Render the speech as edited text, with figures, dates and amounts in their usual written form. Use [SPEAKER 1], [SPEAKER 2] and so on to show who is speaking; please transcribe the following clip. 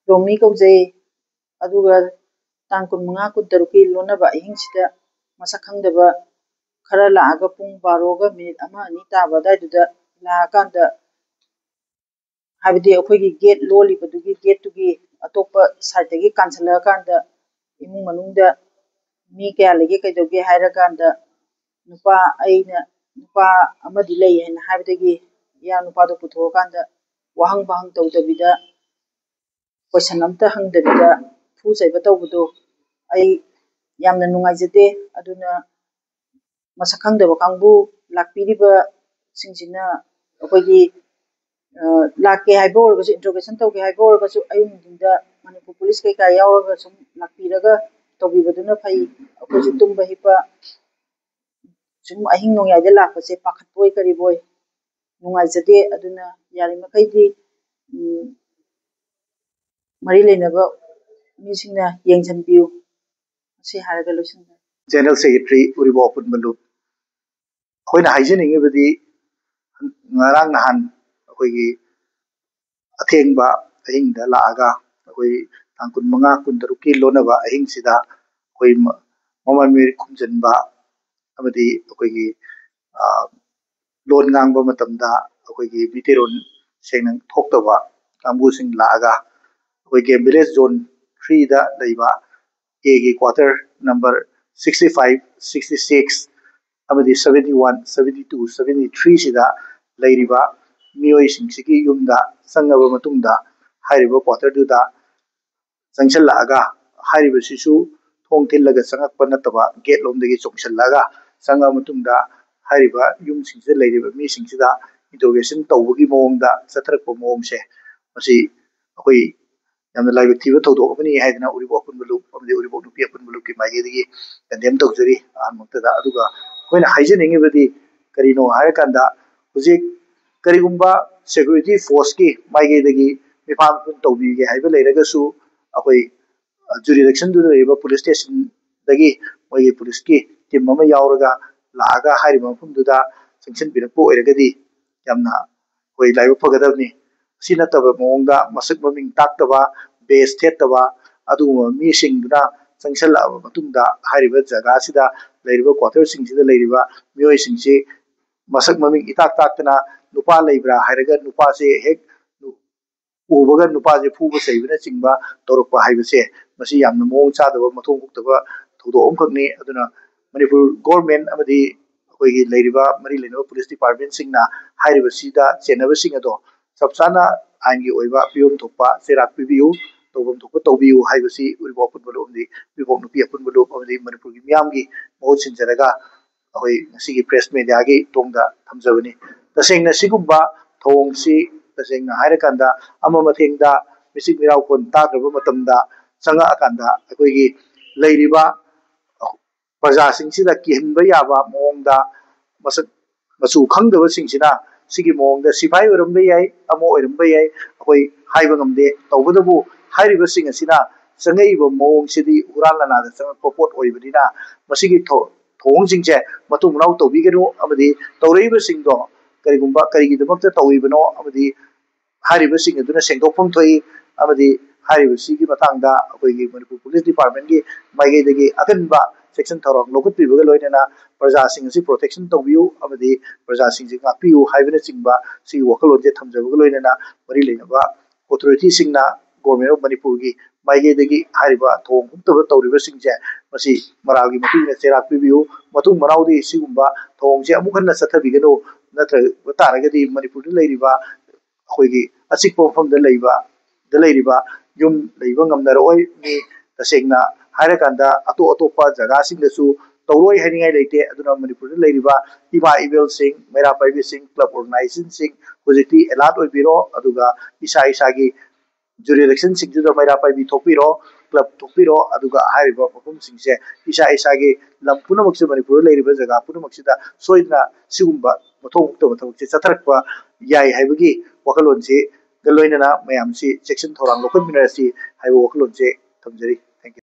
[SPEAKER 1] ꯔꯣꯃꯤ ꯀꯧꯖꯩ ꯑꯗꯨꯒ ꯇꯥꯡ 15 16ꯀꯤ ꯂꯣꯟꯅꯕ ꯑꯍꯤꯡꯁꯤꯗ ꯃꯁꯛ ꯈꯪꯗꯕ ꯈꯔ ꯂꯥꯛꯑꯒ ꯄꯨꯡ 12ꯒ ꯃꯤꯅꯤꯠ 1-2 ꯇꯥꯕ ꯑꯗꯨꯋꯥꯏꯗꯨꯗ ꯂꯥꯛꯑꯀꯥꯟꯗ ꯍꯥꯏꯕꯗꯤ ꯑꯩꯈꯣꯏꯒꯤ ꯒꯦꯠ ꯂꯣꯜꯂꯤꯕꯗꯨꯒꯤ ꯒꯦꯠꯇꯨꯒꯤ ꯑꯇꯣꯞꯄ ꯁꯥꯏꯠꯇꯒꯤ ꯀꯥꯟꯁꯤꯜꯂꯛꯑꯀꯥꯟꯗ ꯏꯃꯨꯡ ꯃꯅꯨꯡꯗ ꯃꯤ ꯀꯌꯥ ꯂꯩꯒꯦ ꯀꯩꯗꯧꯒꯦ ꯍꯥꯏꯔꯀꯥꯟꯗ ꯅꯨꯄꯥ ꯑꯃꯗꯤ ꯂꯩ ꯍꯥꯏꯅ ꯍꯥꯏꯕꯗꯒꯤ ꯏꯌꯥ ꯅꯨꯄꯥꯗꯣ ꯄꯨꯊꯣꯛꯑꯀꯥꯟꯗ ꯋꯥꯍꯪ ꯄꯥꯍꯪ ꯇꯧꯗꯕꯤꯗ ꯀꯣꯏꯁꯟ ꯑꯝꯇ ꯍꯪꯗꯕꯤꯗ ꯐꯨ ꯆꯩꯕ ꯇꯧꯕꯗꯣ ꯑꯩ ꯌꯥꯝꯅ ꯅꯨꯡꯉꯥꯏꯖꯗꯦ꯫ ꯑꯗꯨꯅ ꯃꯁꯛ ꯈꯪꯗꯕ ꯀꯥꯡꯕꯨ ꯂꯥꯛꯄꯤꯔꯤꯕꯁꯤꯡꯁꯤꯅ ꯑꯩꯈꯣꯏꯒꯤ ꯂꯥꯛꯀꯦ ꯍꯥꯏꯕ ꯑꯣꯏꯔꯒꯁꯨ ꯏꯟꯇ꯭ꯔꯣꯒꯦꯁꯟ ꯇꯧꯒꯦ ꯍꯥꯏꯕ ꯑꯣꯏꯔꯒꯁꯨ ꯑꯌꯨꯛ ꯅꯨꯡꯊꯤꯟꯗ ꯃꯅꯤꯄꯨꯔ ꯄꯨꯂꯤꯁ ꯀꯩꯀꯥ ꯌꯥꯎꯔꯒ ꯁꯨꯝ ꯂꯥꯛꯄꯤꯔꯒ ꯇꯧꯕꯤꯕꯗꯨꯅ ꯐꯩ꯫ ꯑꯩꯈꯣꯏꯁꯨ ꯇꯨꯝꯕ ꯍꯤꯞꯄ ꯁꯨꯝ ꯑꯍꯤꯡ ꯅꯣꯡꯌꯥꯏꯗ ꯂꯥꯛꯄꯁꯦ ꯄꯥꯈꯠꯄꯣꯏ ꯀꯔꯤꯕꯣꯏ ꯅꯨꯡꯉꯥꯏꯖꯗꯦ꯫ ꯑꯗꯨꯅ ꯌꯥꯔꯤꯃꯈꯩꯗꯤ ꯃꯔꯤ ꯂꯩꯅꯕ ꯃꯤꯁꯤꯡꯅ ꯌꯦꯡꯁꯤꯟꯕꯤꯌꯨ ꯃꯁꯤ ꯍꯥꯏꯔꯒ ꯂꯣꯏꯁꯤꯟꯖꯔꯦ꯫
[SPEAKER 2] ꯖꯦꯅꯔꯦꯜ ꯁꯦꯀ꯭ꯔꯦꯇꯔꯤ ꯎꯔꯤꯕꯣꯛ ꯑꯄꯨꯟꯕꯂꯨꯞ ꯑꯩꯈꯣꯏꯅ ꯍꯥꯏꯖꯅꯤꯡꯉꯤꯕꯗꯤ ꯉꯔꯥꯡ ꯅꯍꯥꯟ ꯑꯩꯈꯣꯏꯒꯤ ꯑꯊꯦꯡꯕ ꯑꯍꯤꯡꯗ ꯂꯥꯛꯑꯒ ꯑꯩꯈꯣꯏ ꯇꯥꯡ 15 16ꯀꯤ ꯂꯣꯟꯅꯕ ꯑꯍꯤꯡꯁꯤꯗ ꯑꯩꯈꯣꯏ ꯃꯃꯜ ꯃꯤꯔ ꯈꯨꯝꯖꯤꯟꯕ ꯑꯃꯗꯤ ꯑꯩꯈꯣꯏꯒꯤ ꯂꯣꯟ ꯉꯥꯡꯕ ꯃꯇꯝꯗ ꯑꯩꯈꯣꯏꯒꯤ ꯃꯤꯇꯩꯔꯣꯟ ꯁꯦꯡꯅ ꯊꯣꯛꯇꯕ ꯀꯥꯡꯕꯨꯁꯤꯡ ꯂꯥꯛꯑꯒ ꯑꯩꯈꯣꯏ ꯒꯦꯝ ꯚꯤꯂꯦꯖ ꯖꯣꯟ 3ꯗ ꯂꯩꯕ Aꯒꯤ ꯀ꯭ꯋꯥꯇꯔ ꯅꯝꯕꯔ 65, 66 ꯑꯃꯗꯤ 71, 72, 73 ꯁꯤꯗ ꯂꯩꯔꯤꯕ ꯃꯤꯑꯣꯏꯁꯤꯡꯁꯤꯒꯤ ꯌꯨꯝꯗ ꯆꯪꯉꯕ ꯃꯇꯨꯡꯗ ꯍꯥꯏꯔꯤꯕ ꯀ꯭ꯋꯥꯇꯔꯗꯨꯗ ꯆꯪꯁꯤꯜꯂꯛꯑꯒ ꯍꯥꯏꯔꯤꯕꯁꯤꯁꯨ ꯊꯣꯡ ꯊꯤꯜꯂꯒ ꯆꯪꯉꯛꯄ ꯅꯠꯇꯕ ꯒꯦꯠ ꯂꯣꯝꯗꯒꯤ ꯆꯣꯡꯁꯤꯜꯂꯒ ꯆꯪꯉꯕ ꯃꯇꯨꯡꯗ ꯍꯥꯏꯔꯤꯕ ꯌꯨꯝꯁꯤꯡꯁꯤꯗ ꯂꯩꯔꯤꯕ ꯃꯤꯁꯤꯡꯁꯤꯗ ꯏꯟꯇ꯭ꯔꯣꯒꯦꯁꯟ ꯇꯧꯕꯒꯤ ꯃꯑꯣꯡꯗ ꯆꯠꯊꯔꯛꯄ ꯃꯑꯣꯡꯁꯦ ꯃꯁꯤ ꯑꯩꯈꯣꯏ ꯌꯥꯝꯅ ꯂꯥꯏꯕꯛ ꯊꯤꯕ ꯊꯧꯗꯣꯛ ꯑꯃꯅꯤ ꯍꯥꯏꯗꯅ ꯎꯔꯤꯕꯣꯛ ꯑꯄꯨꯟꯕꯂꯨꯞ ꯑꯃꯗꯤ ꯎꯔꯤꯕꯣꯛ ꯅꯨꯄꯤ ꯑꯄꯨꯟꯕꯂꯨꯞꯀꯤ ꯃꯥꯏꯀꯩꯗꯒꯤ ꯀꯟꯗꯦꯝ ꯇꯧꯖꯔꯤ ꯑꯍꯥꯟꯕꯃꯛꯇꯗ꯫ ꯑꯗꯨꯒ ꯑꯩꯈꯣꯏꯅ ꯍꯥꯏꯖꯅꯤꯡꯉꯤꯕꯗꯤ ꯀꯔꯤꯅꯣ ꯍꯥꯏꯔꯀꯥꯟꯗ ꯍꯧꯖꯤꯛ ꯀꯔꯤꯒꯨꯝꯕ ꯁꯦꯀ꯭ꯌꯨꯔꯤꯇꯤ ꯐꯣꯔꯁꯀꯤ ꯃꯥꯏꯀꯩꯗꯒꯤ ꯃꯤꯐꯝ ꯇꯧꯕꯤꯒꯦ ꯍꯥꯏꯕ ꯂꯩꯔꯒꯁꯨ ꯑꯩꯈꯣꯏ ꯖꯨꯔꯤꯗꯛꯁꯟꯗꯨꯗ ꯂꯩꯔꯤꯕ ꯄꯨꯂꯤꯁ ꯁ꯭ꯇꯦꯁꯟꯗꯒꯤ ꯃꯣꯏꯒꯤ ꯄꯨꯂꯤꯁꯀꯤ ꯇꯤꯝ ꯑꯃ ꯌꯥꯎꯔꯒ ꯂꯥꯛꯑꯒ ꯍꯥꯏꯔꯤꯕ ꯃꯐꯝꯗꯨꯗ ꯆꯪꯁꯤꯟꯕꯤꯔꯛꯄ ꯑꯣꯏꯔꯒꯗꯤ ꯌꯥꯝꯅ ꯑꯩꯈꯣꯏ ꯂꯥꯏꯕꯛ ꯐꯒꯗꯕꯅꯤ꯫ ꯑꯁꯤ ꯅꯠꯇꯕ ꯃꯑꯣꯡꯗ ꯃꯁꯛ ꯃꯃꯤꯡ ꯇꯥꯛꯇꯕ ꯕꯦꯖ ꯊꯦꯠꯇꯕ ꯑꯗꯨꯒꯨꯝꯕ ꯃꯤꯁꯤꯡꯗꯨꯅ ꯆꯪꯁꯤꯜꯂꯛꯑꯕ ꯃꯇꯨꯡꯗ ꯍꯥꯏꯔꯤꯕ ꯖꯒꯥꯁꯤꯗ ꯂꯩꯔꯤꯕ ꯀ꯭ꯋꯥꯇꯔꯁꯤꯡꯁꯤꯗ ꯂꯩꯔꯤꯕ ꯃꯤꯑꯣꯏꯁꯤꯡꯁꯤ ꯃꯁꯛ ꯃꯃꯤꯡ ꯏꯇꯥꯛ ꯇꯥꯛꯇꯅ ꯅꯨꯄꯥ ꯂꯩꯕ꯭ꯔꯥ ꯍꯥꯏꯔꯒ ꯅꯨꯄꯥꯁꯦ ꯍꯦꯛ ꯎꯕꯒ ꯅꯨꯄꯥꯁꯦ ꯐꯨꯕ ꯆꯩꯕꯅꯆꯤꯡꯕ ꯇꯧꯔꯛꯄ ꯍꯥꯏꯕꯁꯦ ꯃꯁꯤ ꯌꯥꯝꯅ ꯃꯑꯣꯡ ꯆꯥꯗꯕ ꯃꯊꯣꯡ ꯍꯨꯛꯇꯕ ꯊꯧꯗꯣꯛ ꯑꯃꯈꯛꯅꯤ꯫ ꯑꯗꯨꯅ ꯃꯅꯤꯄꯨꯔ ꯒꯣꯔꯃꯦꯟ ꯑꯃꯗꯤ ꯑꯩꯈꯣꯏꯒꯤ ꯂꯩꯔꯤꯕ ꯃꯔꯤ ꯂꯩꯅꯕ ꯄꯨꯂꯤꯁ ꯗꯤꯄꯥꯔꯠꯃꯦꯟꯁꯤꯡꯅ ꯍꯥꯏꯔꯤꯕꯁꯤꯗ ꯆꯦꯟꯅꯕꯁꯤꯡ ꯑꯗꯣ ꯆꯞ ꯆꯥꯅ ꯑꯥꯏꯟꯒꯤ ꯑꯣꯏꯕ ꯐꯤꯕꯝ ꯊꯣꯛꯄ ꯆꯩꯔꯥꯛ ꯄꯤꯕꯤꯌꯨ, ꯇꯧꯐꯝ ꯊꯣꯛꯄ ꯇꯧꯕꯤꯌꯨ ꯍꯥꯏꯕꯁꯤ ꯎꯔꯤꯕꯣꯛ ꯑꯄꯨꯟꯕꯂꯨꯞ ꯑꯃꯗꯤ ꯎꯔꯤꯕꯣꯛ ꯅꯨꯄꯤ ꯑꯄꯨꯟꯕꯂꯨꯞ ꯑꯃꯗꯤ ꯃꯅꯤꯄꯨꯔꯒꯤ ꯃꯤꯌꯥꯝꯒꯤ ꯃꯍꯨꯠ ꯁꯤꯟꯖꯔꯒ ꯑꯩꯈꯣꯏ ꯉꯁꯤꯒꯤ ꯄ꯭ꯔꯦꯁ ꯃꯦꯗꯤꯌꯥꯒꯤ ꯇꯣꯡꯗ ꯊꯝꯖꯕꯅꯤ꯫ ꯇꯁꯦꯡꯅ ꯁꯤꯒꯨꯝꯕ ꯊꯧꯑꯣꯡꯁꯤ ꯇꯁꯦꯡꯅ ꯍꯥꯏꯔꯀꯥꯟꯗ ꯑꯃ ꯃꯊꯦꯡꯗ ꯃꯤꯆꯤꯛ ꯃꯤꯔꯥꯎꯈꯣꯟ ꯇꯥꯗ꯭ꯔꯕ ꯃꯇꯝꯗ ꯆꯪꯉꯛꯑꯀꯥꯟꯗ ꯑꯩꯈꯣꯏꯒꯤ ꯂꯩꯔꯤꯕ ꯄ꯭ꯔꯖꯥꯁꯤꯡꯁꯤꯗ ꯀꯤꯍꯟꯕ ꯌꯥꯕ ꯃꯑꯣꯡꯗ ꯃꯁꯛ ꯃꯆꯨ ꯈꯪꯗꯕꯁꯤꯡꯁꯤꯅ ꯁꯤꯒꯤ ꯃꯑꯣꯡꯗ ꯁꯤꯐꯥꯏ ꯑꯣꯏꯔꯝꯕ ꯌꯥꯏ, ꯑꯃ ꯑꯣꯏꯔꯝꯕ ꯌꯥꯏ, ꯑꯩꯈꯣꯏ ꯍꯥꯏꯕ ꯉꯝꯗꯦ꯫ ꯇꯧꯕꯇꯕꯨ ꯍꯥꯏꯔꯤꯕꯁꯤꯡ ꯑꯁꯤꯅ ꯆꯪꯉꯛꯏꯕ ꯃꯑꯣꯡꯁꯤꯗꯤ ꯍꯨꯔꯥꯟ ꯂꯅꯥꯗ ꯆꯪꯉꯛꯄ ꯄꯣꯠ ꯑꯣꯏꯕꯅꯤꯅ ꯃꯁꯤꯒꯤ ꯊꯧꯑꯣꯡꯁꯤꯡꯁꯦ ꯃꯇꯨꯡ ꯃꯅꯥꯎ ꯇꯧꯕꯤꯒꯅꯨ ꯑꯃꯗꯤ ꯇꯧꯔꯛꯏꯕꯁꯤꯡꯗꯣ ꯀꯔꯤꯒꯤꯗꯃꯛꯇ ꯇꯧꯔꯤꯕꯅꯣ ꯑꯃꯗꯤ ꯍꯥꯏꯔꯤꯕꯁꯤꯡ ꯑꯗꯨꯅ ꯁꯦꯡꯗꯣꯛꯐꯝ ꯊꯣꯛꯏ ꯑꯃꯗꯤ ꯍꯥꯏꯔꯤꯕꯁꯤꯒꯤ ꯃꯇꯥꯡꯗ ꯑꯩꯈꯣꯏꯒꯤ ꯃꯅꯤꯄꯨꯔ ꯄꯨꯂꯤꯁ ꯗꯤꯄꯥꯔꯠꯃꯦꯟꯒꯤ ꯃꯥꯏꯀꯩꯗꯒꯤ ꯑꯀꯟꯕ ꯆꯦꯛꯁꯤꯟ ꯊꯧꯔꯥꯡ ꯂꯧꯈꯠꯄꯤꯕꯒ ꯂꯣꯏꯅꯅ ꯄ꯭ꯔꯖꯥꯁꯤꯡ ꯑꯁꯤ ꯄ꯭ꯔꯣꯇꯦꯛꯁꯟ ꯇꯧꯕꯤꯌꯨ ꯑꯃꯗꯤ ꯄ꯭ꯔꯖꯥꯁꯤꯡꯁꯤ ꯉꯥꯛꯄꯤꯌꯨ ꯍꯥꯏꯕꯅꯆꯤꯡꯕ ꯁꯤꯒꯤ ꯋꯥꯈꯜꯂꯣꯟꯁꯦ ꯊꯝꯖꯕꯒ ꯂꯣꯏꯅꯅ ꯃꯔꯤ ꯂꯩꯅꯕ ꯑꯣꯊꯣꯔꯤꯇꯤꯁꯤꯡꯅ ꯒꯣꯔꯃꯦꯟ ꯑꯣꯐ ꯃꯅꯤꯄꯨꯔꯒꯤ ꯃꯥꯏꯀꯩꯗꯒꯤ ꯍꯥꯏꯔꯤꯕ ꯊꯧꯑꯣꯡ ꯍꯨꯛꯇꯕ ꯇꯧꯔꯤꯕꯁꯤꯡꯁꯦ ꯃꯁꯤ ꯃꯔꯥꯜꯒꯤ ꯃꯇꯨꯡ ꯏꯟꯅ ꯆꯩꯔꯥꯛ ꯄꯤꯕꯤꯌꯨ, ꯃꯇꯨꯡ ꯃꯅꯥꯎꯗꯤ ꯁꯤꯒꯨꯝꯕ ꯊꯧꯑꯣꯡꯁꯦ ꯑꯃꯨꯛ ꯍꯟꯅ ꯆꯠꯊꯕꯤꯒꯅꯨ꯫ ꯅꯠꯇ꯭ꯔꯕ ꯇꯥꯔꯒꯗꯤ ꯃꯅꯤꯄꯨꯔꯗ ꯂꯩꯔꯤꯕ ꯑꯩꯈꯣꯏꯒꯤ ꯑꯆꯤꯛꯄ ꯃꯐꯝꯗ ꯂꯩꯔꯤꯕ ꯌꯨꯝ ꯂꯩꯕ ꯉꯝꯅꯔꯛꯑꯣꯏ꯫ ꯃꯤ ꯇꯁꯦꯡꯅ ꯍꯥꯏꯔꯀꯥꯟꯗ ꯑꯇꯣꯞ ꯑꯇꯣꯞꯄ ꯖꯒꯥꯁꯤꯡꯗꯁꯨ ꯇꯧꯔꯣꯏ ꯍꯥꯏꯅꯤꯡꯉꯥꯏ ꯂꯩꯇꯦ꯫ ꯑꯗꯨꯅ ꯃꯅꯤꯄꯨꯔꯗ ꯂꯩꯔꯤꯕ ꯏꯃꯥ ꯏꯕꯦꯜꯁꯤꯡ, ꯃꯩꯔꯥ ꯄꯥꯏꯕꯤꯁꯤꯡ, ꯀ꯭ꯂꯕ ꯑꯣꯔꯒꯅꯥꯏꯖꯦꯁꯟꯁꯤꯡ ꯍꯧꯖꯤꯛꯇꯤ ꯑꯦꯂꯥꯔꯠ ꯑꯣꯏꯕꯤꯔꯣ ꯑꯗꯨꯒ ꯏꯁꯥꯒꯤ ꯖꯨꯔꯤꯗꯛꯁꯟꯁꯤꯡꯗꯨꯗ ꯃꯩꯔꯥ ꯄꯥꯏꯕꯤ ꯊꯣꯛꯄꯤꯔꯣ, ꯀ꯭ꯂꯕ ꯊꯣꯛꯄꯤꯔꯣ ꯑꯗꯨꯒ ꯍꯥꯏꯔꯤꯕ ꯃꯐꯝꯁꯤꯡꯁꯦ ꯏꯁꯥꯒꯤ ꯂꯝ ꯄꯨꯝꯅꯃꯛꯁꯦ ꯃꯅꯤꯄꯨꯔꯗ ꯂꯩꯔꯤꯕ ꯖꯒꯥ ꯄꯨꯝꯅꯃꯛꯁꯤꯗ ꯁꯣꯏꯗꯅ ꯁꯤꯒꯨꯝꯕ ꯃꯊꯧ ꯍꯨꯛꯇꯕ ꯊꯕꯛꯁꯦ ꯆꯠꯊꯔꯛꯄ ꯌꯥꯏ ꯍꯥꯏꯕꯒꯤ ꯋꯥꯈꯜꯂꯣꯟꯁꯤꯒ ꯂꯣꯏꯅꯅ ꯃꯌꯥꯝꯁꯤ ꯆꯦꯛꯁꯤꯟ ꯊꯧꯔꯥꯡ ꯂꯧꯈꯠꯃꯤꯟꯅꯔꯁꯤ ꯍꯥꯏꯕ ꯋꯥꯈꯜꯂꯣꯟꯁꯦ ꯊꯝꯖꯔꯤ꯫ Thank you.